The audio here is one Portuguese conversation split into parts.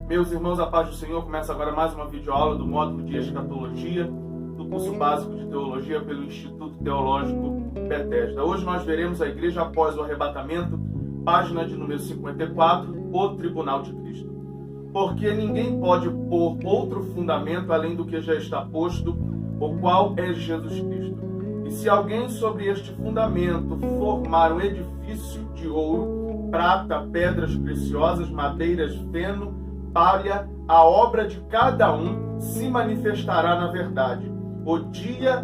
Meus irmãos, a paz do Senhor, começa agora mais uma videoaula do módulo de Escatologia, do curso básico de Teologia pelo Instituto Teológico Bethesda. Hoje nós veremos a igreja após o arrebatamento, página de número 54, o Tribunal de Cristo. Porque ninguém pode pôr outro fundamento além do que já está posto, o qual é Jesus Cristo. E se alguém sobre este fundamento formar um edifício de ouro, prata, pedras preciosas, madeiras, feno, palha, a obra de cada um se manifestará na verdade. O dia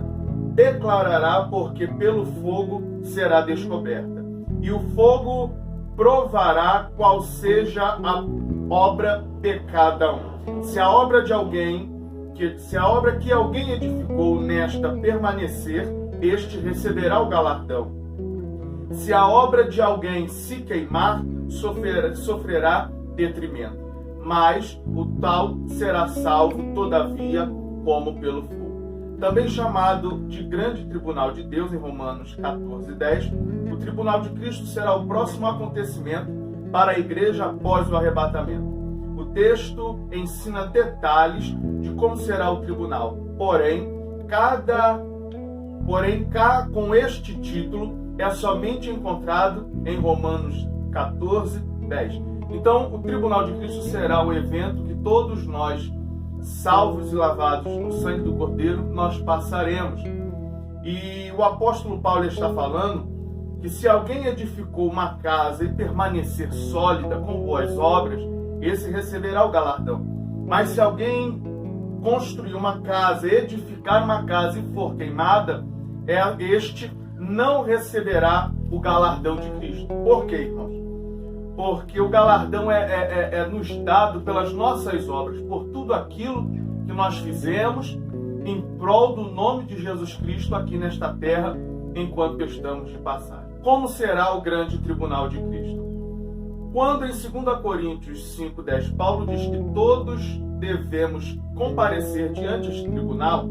declarará, porque pelo fogo será descoberta. E o fogo provará qual seja a obra de cada um. Se a obra que alguém edificou nesta permanecer, este receberá o galardão. Se a obra de alguém se queimar, sofrerá detrimento. Mas o tal será salvo, todavia, como pelo fogo. Também chamado de grande tribunal de Deus, em Romanos 14:10, o tribunal de Cristo será o próximo acontecimento para a igreja após o arrebatamento. O texto ensina detalhes de como será o tribunal, porém, com este título é somente encontrado em Romanos 14:10. Então, o Tribunal de Cristo será o evento que todos nós, salvos e lavados no sangue do Cordeiro, nós passaremos. E o apóstolo Paulo está falando que se alguém edificou uma casa e permanecer sólida com boas obras, esse receberá o galardão. Mas se alguém construir uma casa, edificar uma casa e for queimada, este não receberá o galardão de Cristo. Por quê, irmãos? Porque o galardão é nos dado pelas nossas obras, por tudo aquilo que nós fizemos em prol do nome de Jesus Cristo aqui nesta terra, enquanto estamos de passagem. Como será o grande tribunal de Cristo? Quando em 2 Coríntios 5:10, Paulo diz que todos devemos comparecer diante deste tribunal,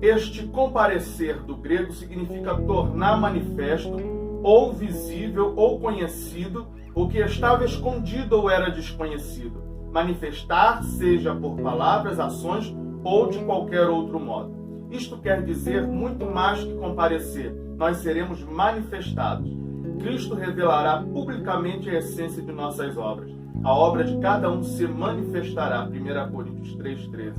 este comparecer do grego significa tornar manifesto, ou visível, ou conhecido, o que estava escondido ou era desconhecido. Manifestar, seja por palavras, ações ou de qualquer outro modo. Isto quer dizer muito mais que comparecer. Nós seremos manifestados. Cristo revelará publicamente a essência de nossas obras. A obra de cada um se manifestará, 1 Coríntios 3:13.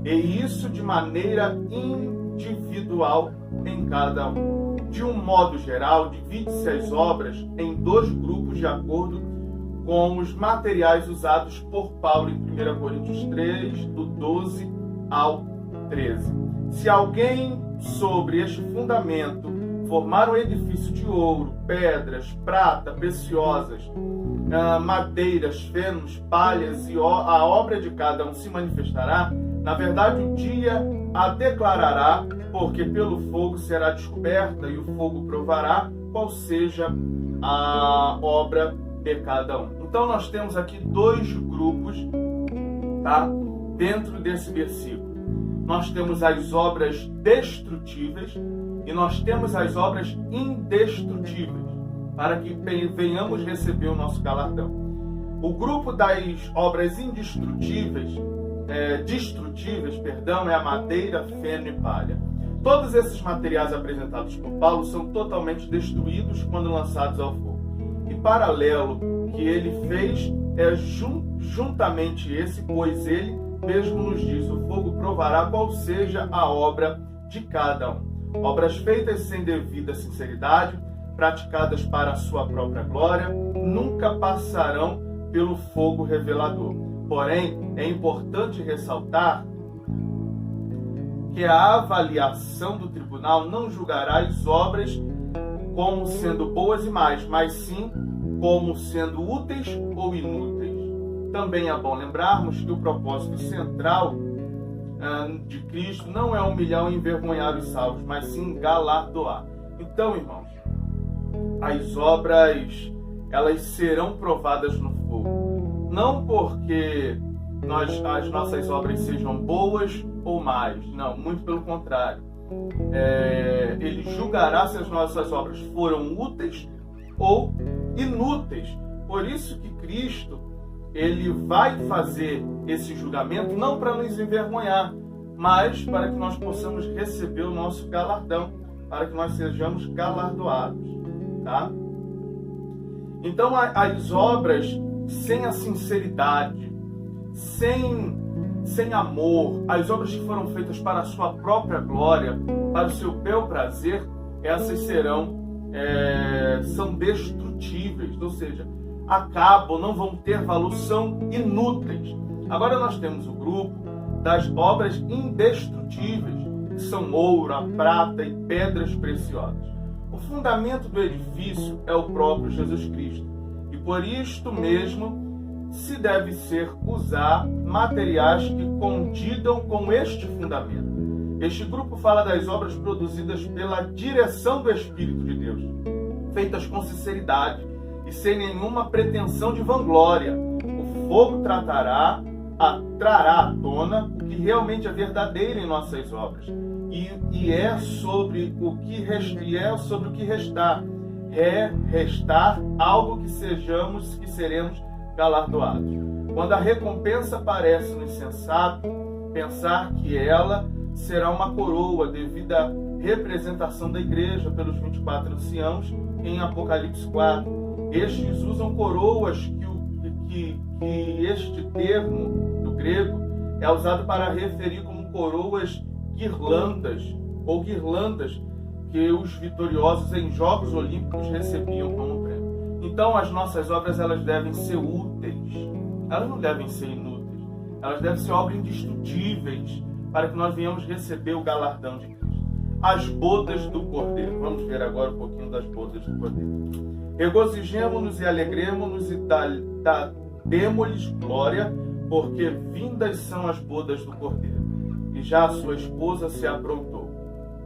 E isso de maneira individual em cada um. De um modo geral, divide-se as obras em dois grupos de acordo com os materiais usados por Paulo em 1 Coríntios 3, do 12 ao 13. Se alguém sobre este fundamento formar um edifício de ouro, pedras, prata, preciosas, madeiras, fenos, palhas, e a obra de cada um se manifestará, na verdade o dia a declarará, porque pelo fogo será descoberta, e o fogo provará qual seja a obra de cada um. Então nós temos aqui dois grupos, tá? Dentro desse versículo. Nós temos as obras destrutíveis e nós temos as obras indestrutíveis, para que venhamos receber o nosso galardão. O grupo das obras destrutíveis é a madeira, feno e palha. Todos esses materiais apresentados por Paulo são totalmente destruídos quando lançados ao fogo. E paralelo que ele fez é juntamente esse, pois ele mesmo nos diz: o fogo provará qual seja a obra de cada um. Obras feitas sem devida sinceridade, praticadas para a sua própria glória, nunca passarão pelo fogo revelador. Porém, é importante ressaltar que a avaliação do tribunal não julgará as obras como sendo boas e más, mas sim como sendo úteis ou inúteis. Também é bom lembrarmos que o propósito central de Cristo não é humilhar e envergonhar os salvos, mas sim galardoar. Então, irmãos, as obras, elas serão provadas no fogo. Não porque as nossas obras sejam boas ou más. Não, muito pelo contrário. Ele julgará se as nossas obras foram úteis ou inúteis. Por isso que Cristo, ele vai fazer esse julgamento não para nos envergonhar, mas para que nós possamos receber o nosso galardão, para que nós sejamos galardoados, tá? Então, as obras sem a sinceridade, sem amor, as obras que foram feitas para a sua própria glória, para o seu bel prazer, essas são destrutíveis, ou seja, acabam, não vão ter valor, são inúteis. Agora nós temos o grupo das obras indestrutíveis, que são ouro, a prata e pedras preciosas. O fundamento do edifício é o próprio Jesus Cristo, e por isto mesmo se deve ser usar materiais que condigam com este fundamento. Este grupo fala das obras produzidas pela direção do Espírito de Deus, feitas com sinceridade e sem nenhuma pretensão de vanglória. O fogo trará à tona o que realmente é verdadeiro em nossas obras, e é sobre o que restar algo que seremos galardoados. Quando a recompensa parece-nos sensato pensar que ela será uma coroa devido à representação da igreja pelos 24 anciãos em Apocalipse 4. Estes usam coroas que este termo do grego é usado para referir como coroas guirlandas que os vitoriosos em Jogos Olímpicos recebiam como prêmio. Então as nossas obras elas devem ser úteis, elas não devem ser inúteis, elas devem ser obras indestrutíveis para que nós venhamos receber o galardão de Cristo. As bodas do Cordeiro. Vamos ver agora um pouquinho das bodas do Cordeiro. Regozijemo-nos e alegremo-nos e demos-lhes glória, porque vindas são as bodas do Cordeiro, e já a sua esposa se aprontou.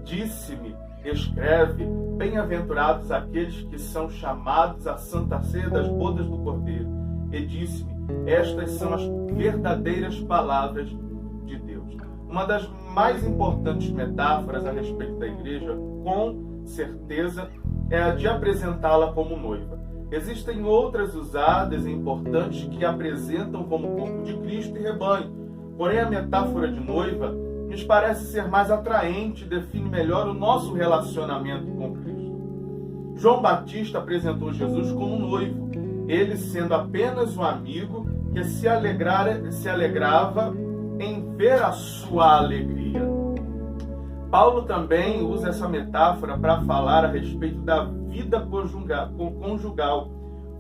Disse-me, escreve, bem-aventurados aqueles que são chamados à santa ceia das bodas do Cordeiro. E disse-me, estas são as verdadeiras palavras de Deus. Uma das mais importantes metáforas a respeito da igreja, com certeza, é a de apresentá-la como noiva. Existem outras usadas e importantes que apresentam como corpo de Cristo e rebanho. Porém, a metáfora de noiva nos parece ser mais atraente e define melhor o nosso relacionamento com Cristo. João Batista apresentou Jesus como noivo, ele sendo apenas um amigo que se alegrava em ver a sua alegria. Paulo também usa essa metáfora para falar a respeito da vida conjugal,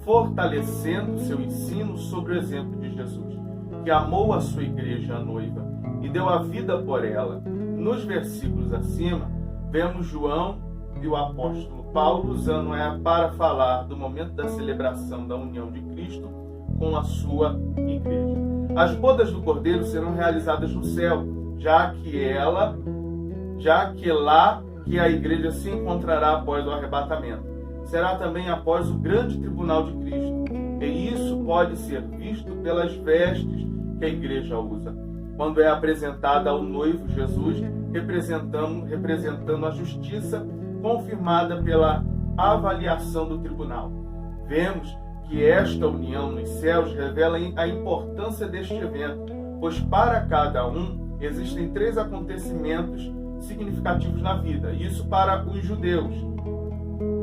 fortalecendo seu ensino sobre o exemplo de Jesus, que amou a sua igreja, a noiva, e deu a vida por ela. Nos versículos acima, vemos João e o apóstolo Paulo usando para falar do momento da celebração da união de Cristo com a sua igreja. As bodas do Cordeiro serão realizadas no céu, já que lá que a igreja se encontrará após o arrebatamento. Será também após o grande tribunal de Cristo. E isso pode ser visto pelas vestes que a igreja usa, quando é apresentada ao noivo Jesus, representando a justiça confirmada pela avaliação do tribunal. Vemos que esta união nos céus revela a importância deste evento, pois para cada um existem 3 acontecimentos significativos na vida. Isso para os judeus: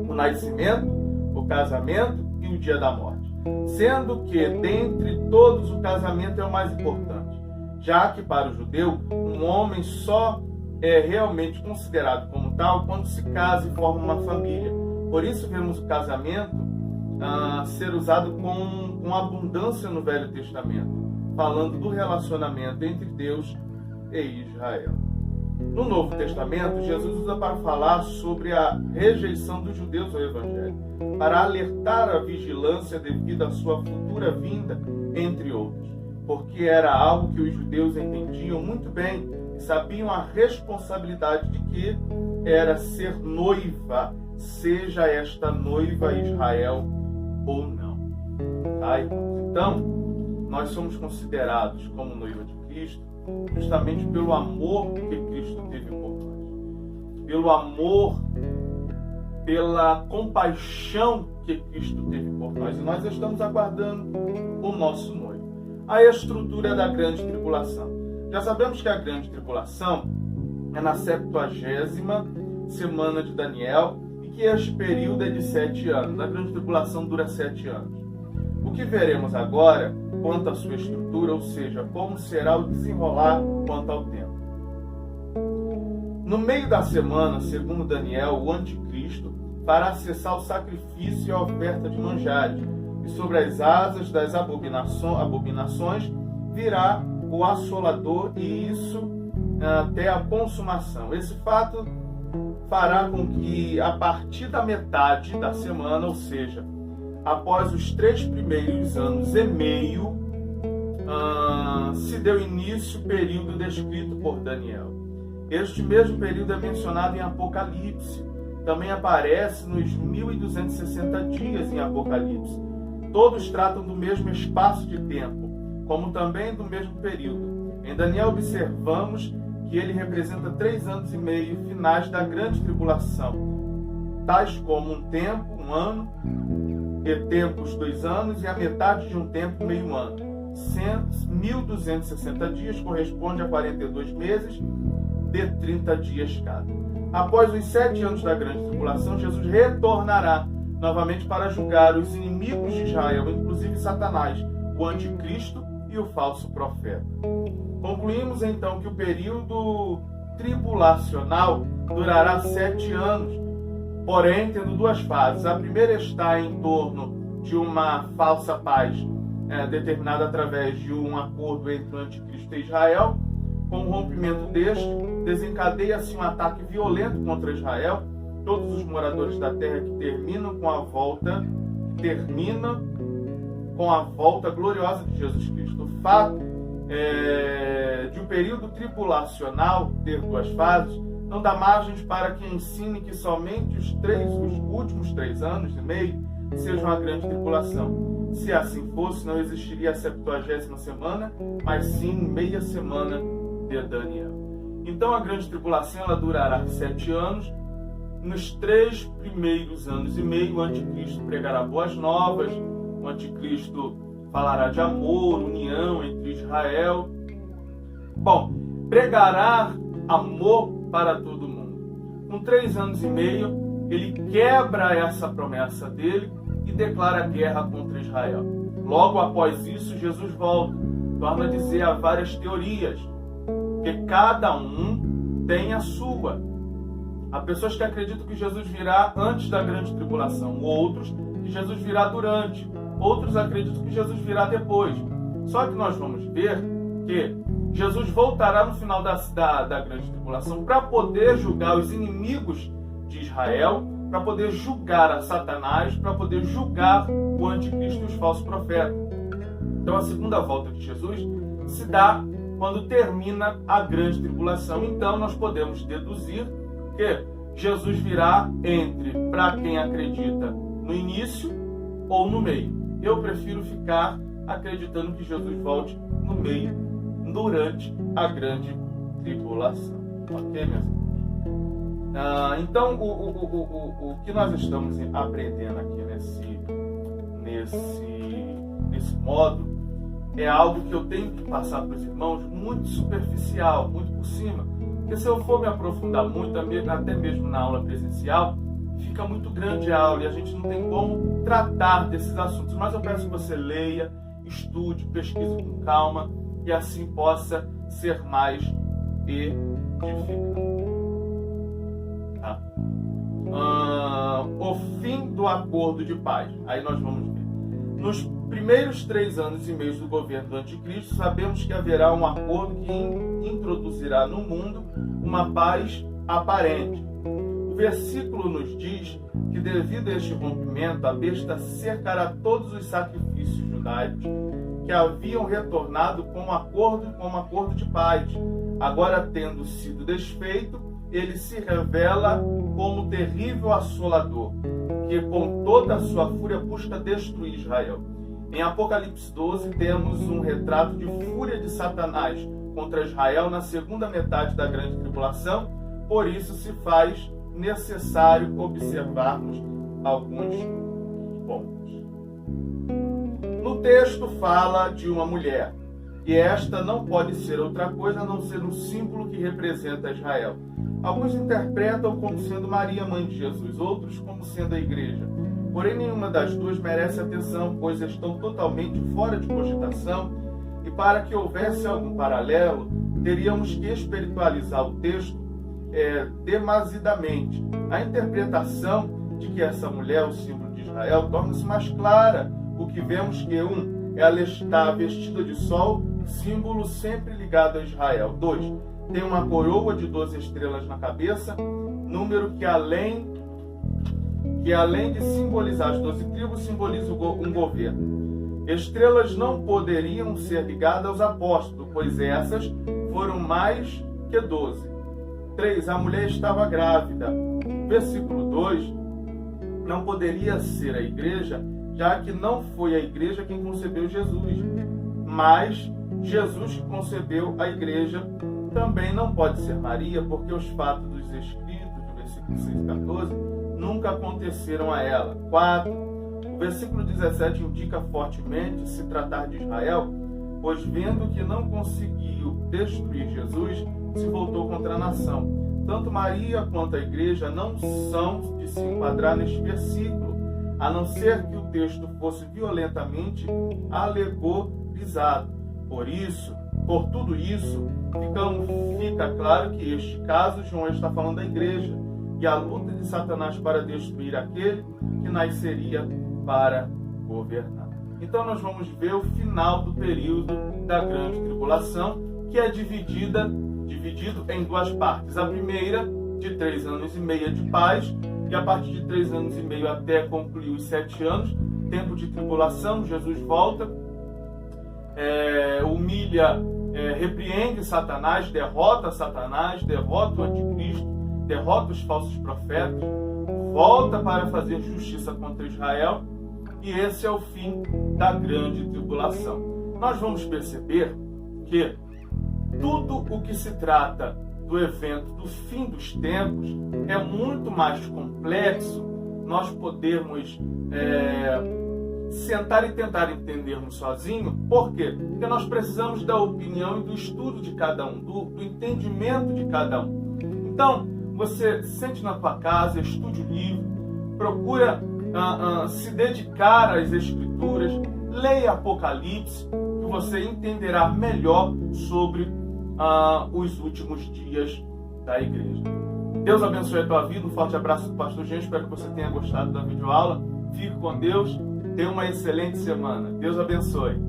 o nascimento, o casamento e o dia da morte. Sendo que, dentre todos, o casamento é o mais importante, já que para o judeu, um homem só é realmente considerado como tal quando se casa e forma uma família. Por isso vemos o casamento ser usado com abundância no Velho Testamento, falando do relacionamento entre Deus e Israel. No Novo Testamento, Jesus usa para falar sobre a rejeição dos judeus ao Evangelho, para alertar a vigilância devido à sua futura vinda, entre outros, porque era algo que os judeus entendiam muito bem e sabiam a responsabilidade de que era ser noiva, seja esta noiva Israel ou não. Tá, irmãos? Então, nós somos considerados como noiva de Cristo justamente pelo amor que Cristo teve por nós, pelo amor, pela compaixão que Cristo teve por nós, e nós estamos aguardando o nosso noivo. a estrutura da grande tribulação. Já sabemos que a grande tribulação é na 70ª semana de Daniel e que este período é de 7 anos. A grande tribulação dura 7 anos. O que veremos agora quanto à sua estrutura, ou seja, como será o desenrolar quanto ao tempo. No meio da semana, segundo Daniel, o anticristo fará cessar o sacrifício e a oferta de manjares, e sobre as asas das abominações virá o assolador, e isso até a consumação. Esse fato fará com que, a partir da metade da semana, ou seja, após os 3 primeiros anos e meio, se deu início o período descrito por Daniel. Este mesmo período é mencionado em Apocalipse. Também aparece nos 1260 dias em Apocalipse. Todos tratam do mesmo espaço de tempo, como também do mesmo período. Em Daniel observamos que ele representa 3 anos e meio finais da grande tribulação, tais como um tempo, um ano, e tempos 2 anos, e a metade de um tempo, meio ano. 1260 dias corresponde a 42 meses de 30 dias cada. Após os 7 anos da grande tribulação, Jesus retornará novamente para julgar os inimigos de Israel, inclusive Satanás, o anticristo e o falso profeta. Concluímos então que o período tribulacional durará 7 anos, porém tendo 2 fases. A primeira está em torno de uma falsa paz, determinada através de um acordo entre o anticristo e Israel. Com o rompimento deste, desencadeia-se um ataque violento contra Israel. Todos os moradores da terra que termina com a volta gloriosa de Jesus Cristo. O fato de o período tribulacional ter 2 fases não dá margens para que ensine que somente os últimos 3 anos e meio sejam a grande tribulação. Se assim fosse, não existiria a 70ª semana, mas sim meia semana de Daniel. Então a grande tribulação ela durará 7 anos. Nos 3 primeiros anos e meio, o anticristo pregará boas novas, o anticristo falará de amor, união entre Israel. Bom, pregará amor para todo mundo. Com 3 anos e meio, ele quebra essa promessa dele e declara guerra contra Israel. Logo após isso, Jesus volta, torna a dizer a várias teorias, que cada um tem a sua. Há pessoas que acreditam que Jesus virá antes da grande tribulação, outros que Jesus virá durante, outros acreditam que Jesus virá depois. Só que nós vamos ver que Jesus voltará no final da grande tribulação para poder julgar os inimigos de Israel, para poder julgar a Satanás, para poder julgar o anticristo e os falsos profetas. Então a segunda volta de Jesus se dá quando termina a grande tribulação. Então nós podemos deduzir que Jesus virá para quem acredita, no início ou no meio. Eu prefiro ficar acreditando que Jesus volte no meio, durante a grande tribulação. Ok, meus irmãos? Então, o que nós estamos aprendendo aqui nesse módulo é algo que eu tenho que passar para os irmãos muito superficial, muito por cima. Porque se eu for me aprofundar muito, até mesmo na aula presencial, fica muito grande a aula e a gente não tem como tratar desses assuntos. Mas eu peço que você leia, estude, pesquise com calma e assim possa ser mais edificante. Tá? O fim do acordo de paz. Aí nós vamos ver. Nos primeiros 3 anos e meio do governo do anticristo, sabemos que haverá um acordo que introduzirá no mundo uma paz aparente. O versículo nos diz que devido a este rompimento, a besta cercará todos os sacrifícios judaicos que haviam retornado com um acordo de paz. Agora, tendo sido desfeito, ele se revela como terrível assolador, que com toda a sua fúria busca destruir Israel. Em Apocalipse 12 temos um retrato de fúria de Satanás contra Israel na segunda metade da grande tribulação, por isso se faz necessário observarmos alguns pontos. No texto fala de uma mulher, que esta não pode ser outra coisa a não ser um símbolo que representa Israel. Alguns interpretam como sendo Maria, mãe de Jesus, outros como sendo a igreja. Porém, nenhuma das duas merece atenção, pois estão totalmente fora de cogitação, e para que houvesse algum paralelo, teríamos que espiritualizar o texto demasiadamente. A interpretação de que essa mulher é o símbolo de Israel torna-se mais clara, o que vemos que ela está vestida de sol, símbolo sempre ligado a Israel. 2. Tem uma coroa de 12 estrelas na cabeça, número que além de simbolizar as 12 tribos, simboliza um governo. Estrelas não poderiam ser ligadas aos apóstolos, pois essas foram mais que 12. 3. A mulher estava grávida. Versículo 2. Não poderia ser a igreja, já que não foi a igreja quem concebeu Jesus, mas Jesus que concebeu a igreja. Também não pode ser Maria, porque os fatos dos escritos, do versículo 6 e 14, nunca aconteceram a ela. 4. O versículo 17 indica fortemente se tratar de Israel, pois vendo que não conseguiu destruir Jesus, se voltou contra a nação. Tanto Maria quanto a igreja não são de se enquadrar neste versículo, a não ser que o texto fosse violentamente alegorizado. Por tudo isso, fica claro que este caso, João está falando da igreja, e a luta de Satanás para destruir aquele que nasceria para governar. Então nós vamos ver o final do período da grande tribulação, que é dividido em duas partes. A primeira, de 3 anos e meio de paz, e a partir de 3 anos e meio até concluir os 7 anos, tempo de tribulação. Jesus volta, humilha, repreende Satanás, derrota o anticristo, derrota os falsos profetas, volta para fazer justiça contra Israel, e esse é o fim da grande tribulação. Nós vamos perceber que tudo o que se trata do evento do fim dos tempos é muito mais complexo. Nós podemos sentar e tentar entendermos sozinho. Por quê? Porque nós precisamos da opinião e do estudo de cada um, do entendimento de cada um. Então, você sente na tua casa, estude o livro, procura se dedicar às Escrituras, leia Apocalipse, que você entenderá melhor sobre os últimos dias da igreja. Deus abençoe a tua vida. Um forte abraço do pastor Jean. Espero que você tenha gostado da videoaula. Fique com Deus. Tenha uma excelente semana. Deus abençoe.